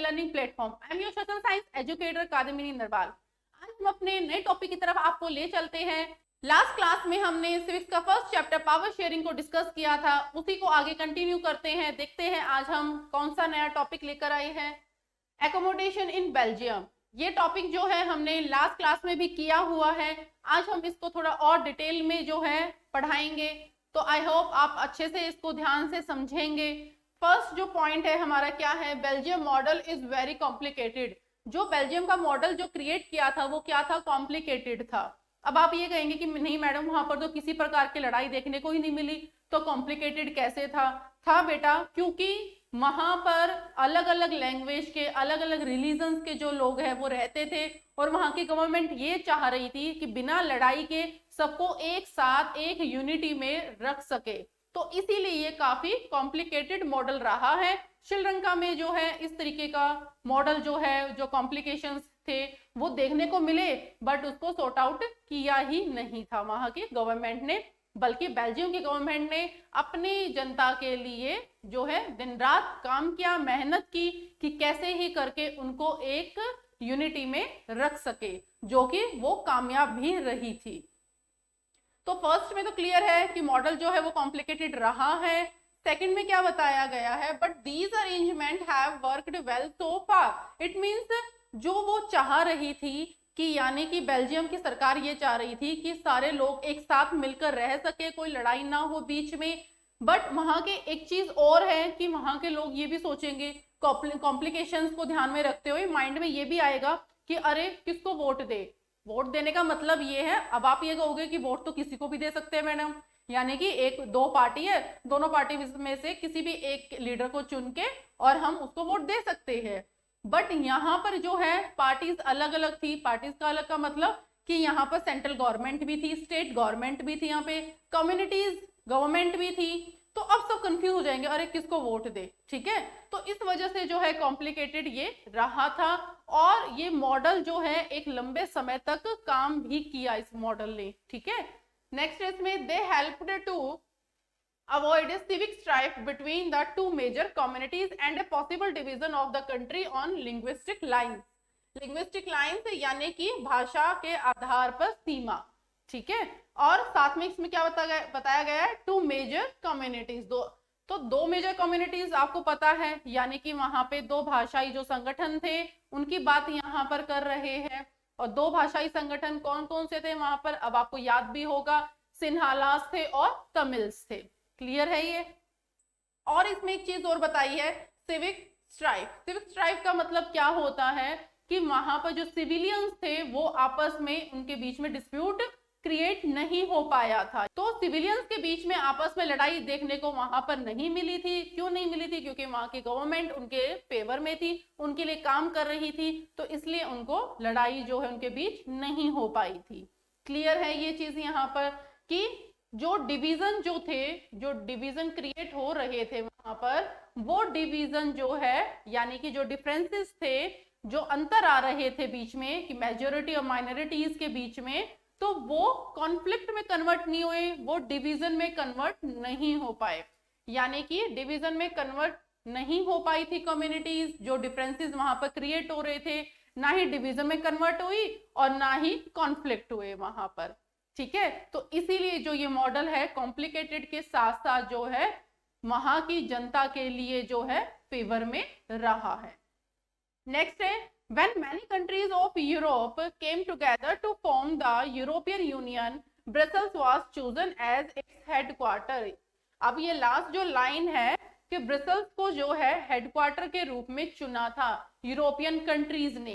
Learning platform. I am your social science educator Kadambini Narwal. आज हम अपने नए टॉपिक की तरफ आपको ले चलते हैं। लास्ट क्लास में हमने सिविक्स का फर्स्ट चैप्टर पावर शेयरिंग को डिस्कस किया था, उसी को आगे कंटिन्यू करते हैं। देखते हैं आज हम कौन सा नया टॉपिक लेकर आए हैं। एकोमोडेशन इन बेल्जियम, ये टॉपिक जो है हमने लास्ट क्लास में भी किया हुआ है। आज हम इसको थोड़ा और डिटेल में जो है पढ़ाएंगे, तो आई होप आप अच्छे से इसको ध्यान से समझेंगे। फर्स्ट जो पॉइंट है हमारा क्या है, Belgium model is very complicated. जो बेल्जियम का मॉडल जो क्रिएट किया था वो क्या था, कॉम्प्लिकेटेड था। अब आप ये कहेंगे कि नहीं मैडम वहां पर तो किसी प्रकार की लड़ाई देखने को ही नहीं मिली, तो कॉम्प्लिकेटेड कैसे था बेटा, क्योंकि वहां पर अलग अलग लैंग्वेज के अलग अलग रिलीजन्स के जो लोग हैं वो रहते थे, और वहां की गवर्नमेंट ये चाह रही थी कि बिना लड़ाई के सबको एक साथ एक यूनिटी में रख सके। तो इसीलिए ये काफी कॉम्प्लिकेटेड मॉडल रहा है। श्रीलंका में जो है इस तरीके का मॉडल जो है, जो कॉम्प्लिकेशंस थे वो देखने को मिले, बट उसको सॉर्ट आउट किया ही नहीं था वहां की गवर्नमेंट ने, बल्कि बेल्जियम की गवर्नमेंट ने अपनी जनता के लिए जो है दिन रात काम किया, मेहनत की कि कैसे ही करके उनको एक यूनिटी में रख सके, जो कि वो कामयाब भी रही थी। तो फर्स्ट में तो क्लियर है कि मॉडल जो है वो कॉम्प्लिकेटेड रहा है। सेकंड में क्या बताया गया है, but these arrangement have worked well so far. It means जो वो चाह रही थी कि यानी कि बेल्जियम की सरकार ये चाह रही थी कि सारे लोग एक साथ मिलकर रह सके, कोई लड़ाई ना हो बीच में। बट वहां के एक चीज और है कि वहां के लोग ये भी सोचेंगे, कॉम्प्लिकेशंस को ध्यान में रखते हुए माइंड में ये भी आएगा कि अरे किसको वोट दे। वोट देने का मतलब ये है, अब आप ये कहोगे कि वोट तो किसी को भी दे सकते हैं मैडम, यानी कि एक दो पार्टी है, दोनों पार्टी में से किसी भी एक लीडर को चुन के और हम उसको वोट दे सकते हैं। बट यहाँ पर जो है पार्टीज अलग अलग थी। पार्टीज का अलग का मतलब कि यहाँ पर सेंट्रल गवर्नमेंट भी थी, स्टेट गवर्नमेंट भी थी, यहाँ पे कम्युनिटीज गवर्नमेंट भी थी। तो अब सब कंफ्यूज हो जाएंगे, अरे किसको वोट दे, ठीक है। तो इस वजह से जो है कॉम्प्लिकेटेड ये रहा था, और ये मॉडल जो है एक लंबे समय तक काम भी किया इस मॉडल ने, ठीक है। नेक्स्ट इसमें they helped to avoid a civic strife between the two major communities and a possible division of the country on linguistic lines. linguistic lines यानी कि भाषा के आधार पर सीमा, ठीक है। और साथ में इसमें क्या बताया गया है, टू मेजर कम्युनिटीज, दो मेजर कम्युनिटीज आपको पता है, यानी कि वहां पे दो भाषाई जो संगठन थे उनकी बात यहाँ पर कर रहे हैं। और दो भाषाई संगठन कौन कौन से थे वहां पर, अब आपको याद भी होगा, सिन्हालास थे और तमिल्स थे। क्लियर है ये। और इसमें एक चीज और बताई है, सिविक स्ट्राइफ। सिविक स्ट्राइफ का मतलब क्या होता है कि वहां पर जो सिविलियंस थे वो आपस में उनके बीच में डिस्प्यूट क्रिएट नहीं हो पाया था। तो सिविलियंस के बीच में आपस में लड़ाई देखने को वहां पर नहीं मिली थी। क्यों नहीं मिली थी, क्योंकि वहां की गवर्नमेंट उनके फेवर में थी, उनके लिए काम कर रही थी, तो इसलिए उनको लड़ाई जो है उनके बीच नहीं हो पाई थी। क्लियर है ये चीज यहाँ पर कि जो डिवीजन जो थे, जो डिवीजन क्रिएट हो रहे थे वहां पर, वो डिवीजन जो है यानी कि जो डिफरेंसेस थे, जो अंतर आ रहे थे बीच में कि मेजॉरिटी और माइनॉरिटीज के बीच में, तो वो कॉन्फ्लिक्ट में कन्वर्ट नहीं हुए, वो डिवीजन में कन्वर्ट नहीं हो पाए। यानी कि डिवीजन में कन्वर्ट नहीं हो पाई थी कम्युनिटीज, जो डिफरेंसेस वहां पर क्रिएट हो रहे थे, ना ही डिवीजन में कन्वर्ट हुई और ना ही कॉन्फ्लिक्ट हुए वहां पर, ठीक है। तो इसीलिए जो ये मॉडल है कॉम्प्लिकेटेड के साथ साथ जो है वहां की जनता के लिए जो है फेवर में रहा है। नेक्स्ट है, when many countries of Europe came together to form the European Union, Brussels was chosen as its headquarter. अब ये लास्ट जो लाइन है कि ब्रसेल्स को जो है हेडक्वार्टर के रूप में चुना था यूरोपियन कंट्रीज ने।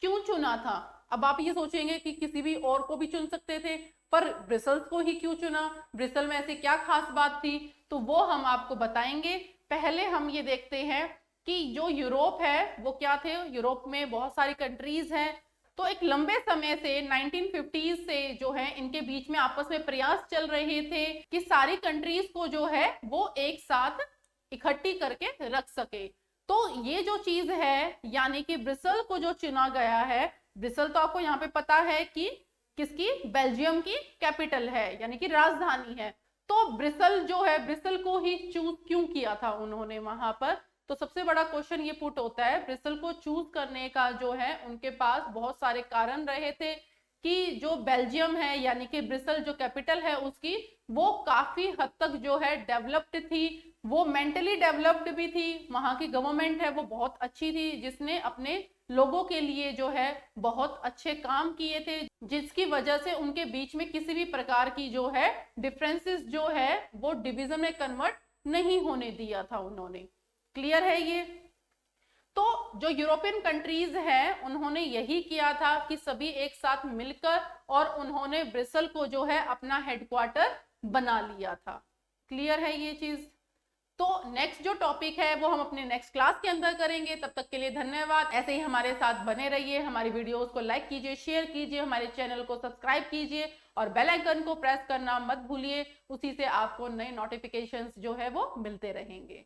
क्यों चुना था, अब आप ये सोचेंगे कि किसी भी और को भी चुन सकते थे, पर ब्रसेल्स को ही क्यों चुना, ब्रसेल में ऐसी क्या खास बात थी, तो वो हम आपको बताएंगे। पहले हम ये देखते हैं कि जो यूरोप है वो क्या थे। यूरोप में बहुत सारी कंट्रीज हैं, तो एक लंबे समय से 1950s से जो है इनके बीच में आपस में प्रयास चल रहे थे कि सारी कंट्रीज को जो है वो एक साथ इकट्ठी करके रख सके। तो ये जो चीज है यानी कि ब्रिसल को जो चुना गया है, ब्रिसल तो आपको यहाँ पे पता है कि किसकी, बेल्जियम की कैपिटल है यानी कि राजधानी है। तो ब्रिसल जो है, ब्रिसल को ही चूज क्यों किया था उन्होंने वहां पर, तो सबसे बड़ा क्वेश्चन ये पुट होता है, ब्रिसल को चूज करने का जो है उनके पास बहुत सारे कारण रहे थे कि जो बेल्जियम है यानी कि ब्रिसल जो कैपिटल है उसकी, वो काफी हद तक जो है डेवलप्ड थी, वो मेंटली डेवलप्ड भी थी, वहां की गवर्नमेंट है वो बहुत अच्छी थी, जिसने अपने लोगों के लिए जो है बहुत अच्छे काम किए थे, जिसकी वजह से उनके बीच में किसी भी प्रकार की जो है डिफरेंसेस जो है वो डिवीजन में कन्वर्ट नहीं होने दिया था उन्होंने। क्लियर है ये? तो जो यूरोपियन कंट्रीज है उन्होंने यही किया था कि सभी एक साथ मिलकर और उन्होंने ब्रिसल को जो है अपना हेडक्वार्टर बना लिया था। क्लियर है ये चीज? तो नेक्स्ट जो टॉपिक है वो हम अपने नेक्स्ट क्लास के अंदर करेंगे। तब तक के लिए धन्यवाद। ऐसे ही हमारे साथ बने रहिए, हमारी वीडियोस को लाइक कीजिए, शेयर कीजिए, हमारे चैनल को सब्सक्राइब कीजिए और बेल आइकन को प्रेस करना मत भूलिए। उसी से आपको नए नोटिफिकेशंस जो है वो मिलते रहेंगे।